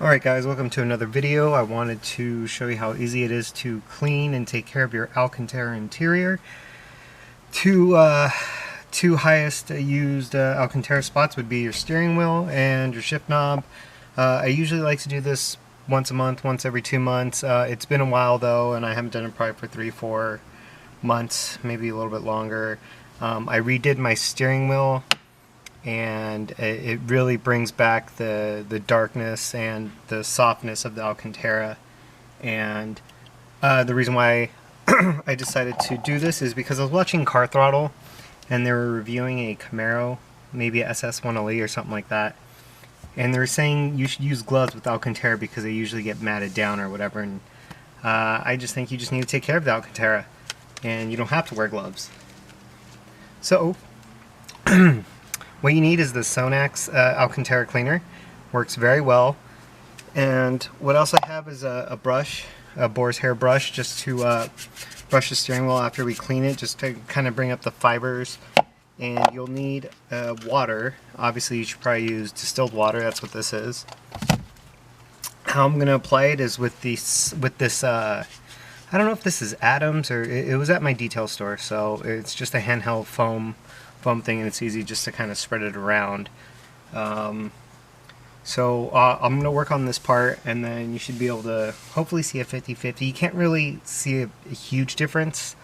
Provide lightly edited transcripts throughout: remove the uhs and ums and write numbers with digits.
Alright guys, welcome to another video. I wanted to show you how easy it is to clean and take care of your Alcantara interior. Two highest used Alcantara spots would be your steering wheel and your shift knob. I usually like to do this once a month, once every 2 months. It's been a while though, and I haven't done it probably for 3-4 months, maybe a little bit longer. I redid my steering wheel, and it really brings back the darkness and the softness of the Alcantara. And the reason why I decided to do this is because I was watching Car Throttle, and they were reviewing a Camaro, maybe a SS1LE or something like that, and they were saying you should use gloves with Alcantara because they usually get matted down or whatever. And I just think you just need to take care of the Alcantara, and you don't have to wear gloves. So what you need is the Sonax Alcantara cleaner. Works very well. And what else I have is a brush, a boar's hair brush, just to brush the steering wheel after we clean it, just to kind of bring up the fibers. And you'll need water. Obviously you should probably use distilled water, that's what this is. How I'm going to apply it is with this I don't know if this is Adams or it was at my detail store, so it's just a handheld foam thing, and it's easy just to kind of spread it around. So I'm going to work on this part, and then you should be able to hopefully see a 50-50. You can't really see a huge difference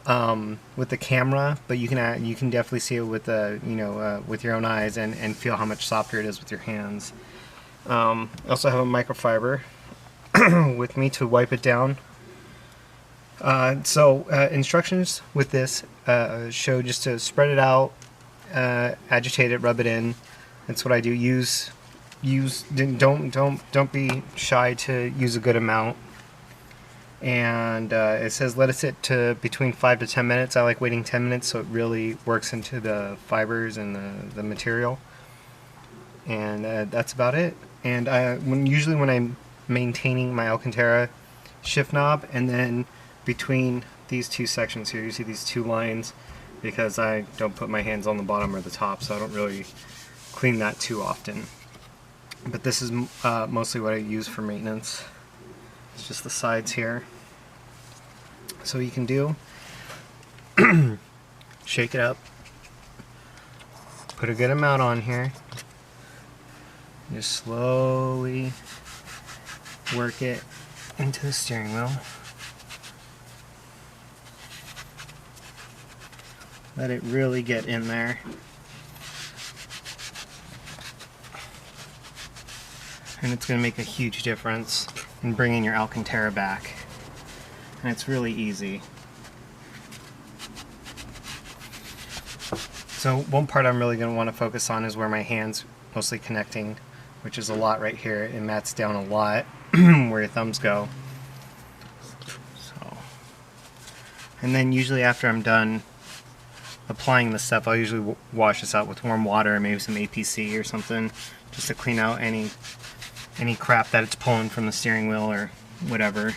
with the camera, but you can definitely see it with with your own eyes, and feel how much softer it is with your hands. I also have a microfiber with me to wipe it down. Instructions with this show just to spread it out, agitate it, rub it in. That's what I do. Don't be shy to use a good amount. And it says let it sit to between 5 to 10 minutes. I like waiting 10 minutes so it really works into the fibers and the material. And that's about it. And usually when I'm maintaining my Alcantara shift knob, and then between these two sections here, you see these two lines, because I don't put my hands on the bottom or the top, so I don't really clean that too often. But this is mostly what I use for maintenance. It's just the sides here. So you can do, shake it up, put a good amount on here, just slowly work it into the steering wheel. Let it really get in there. And it's going to make a huge difference in bringing your Alcantara back. And it's really easy. So one part I'm really going to want to focus on is where my hand's mostly connecting, which is a lot right here. It mats down a lot where your thumbs go. So, and then usually after I'm done applying this stuff, I'll usually wash this out with warm water and maybe some APC or something, just to clean out any crap that it's pulling from the steering wheel or whatever.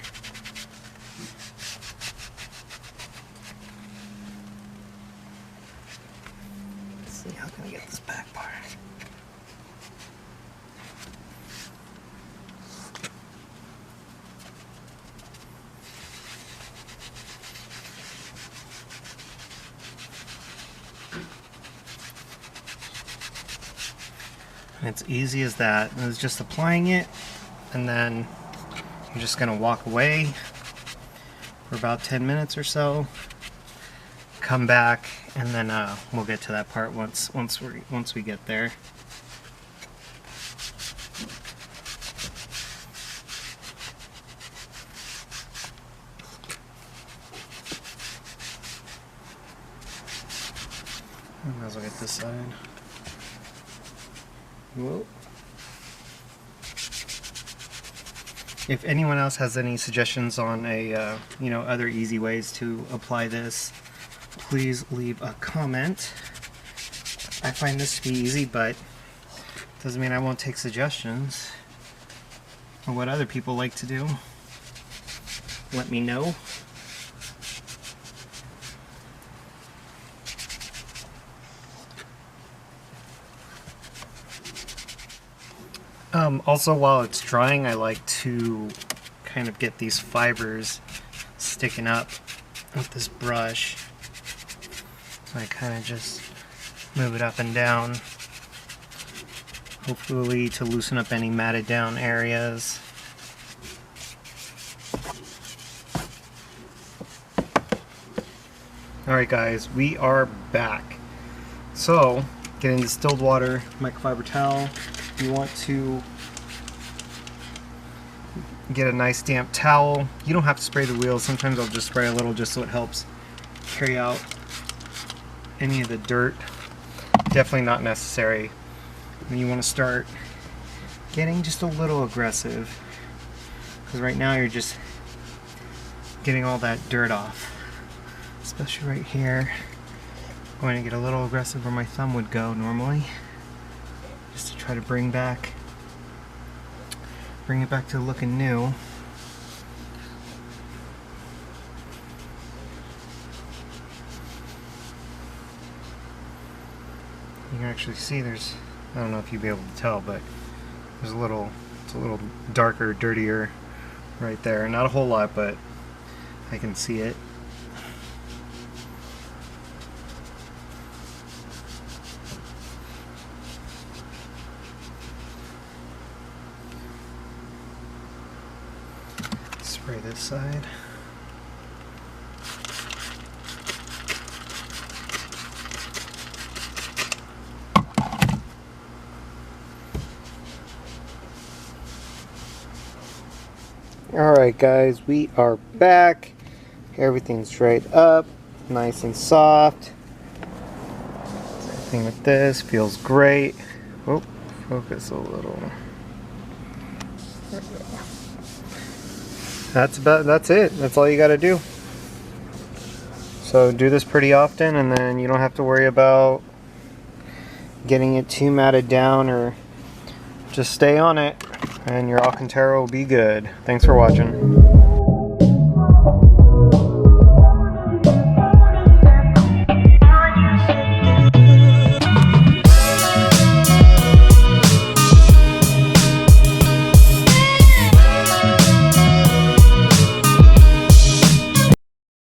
Let's see, how can I get this back part? And it's easy as that. It's just applying it, and then you're just going to walk away for about 10 minutes or so. Come back, and then we'll get to that part once we get there. I might as well get this side. Whoa. If anyone else has any suggestions on other easy ways to apply this, please leave a comment. I find this to be easy, but doesn't mean I won't take suggestions or what other people like to do. Let me know. Also, while it's drying, I like to kind of get these fibers sticking up with this brush. So I kind of just move it up and down, hopefully to loosen up any matted down areas. Alright guys, we are back. So, getting distilled water, microfiber towel. You want to get a nice damp towel. You don't have to spray the wheels. Sometimes I'll just spray a little just so it helps carry out any of the dirt. Definitely not necessary. And you want to start getting just a little aggressive, because right now you're just getting all that dirt off. Especially right here. I'm going to get a little aggressive where my thumb would go normally, just to try to bring it back to looking new. You can actually see there's, I don't know if you'll be able to tell, but there's it's a little darker, dirtier right there. Not a whole lot, but I can see it. Spray this side. Alright guys, we are back. Everything's dried up, nice and soft. Everything with this feels great. Oh, focus a little. There we go. That's it. That's all you got to do. So do this pretty often, and then you don't have to worry about getting it too matted down, or just stay on it and your Alcantara will be good. Thanks for watching.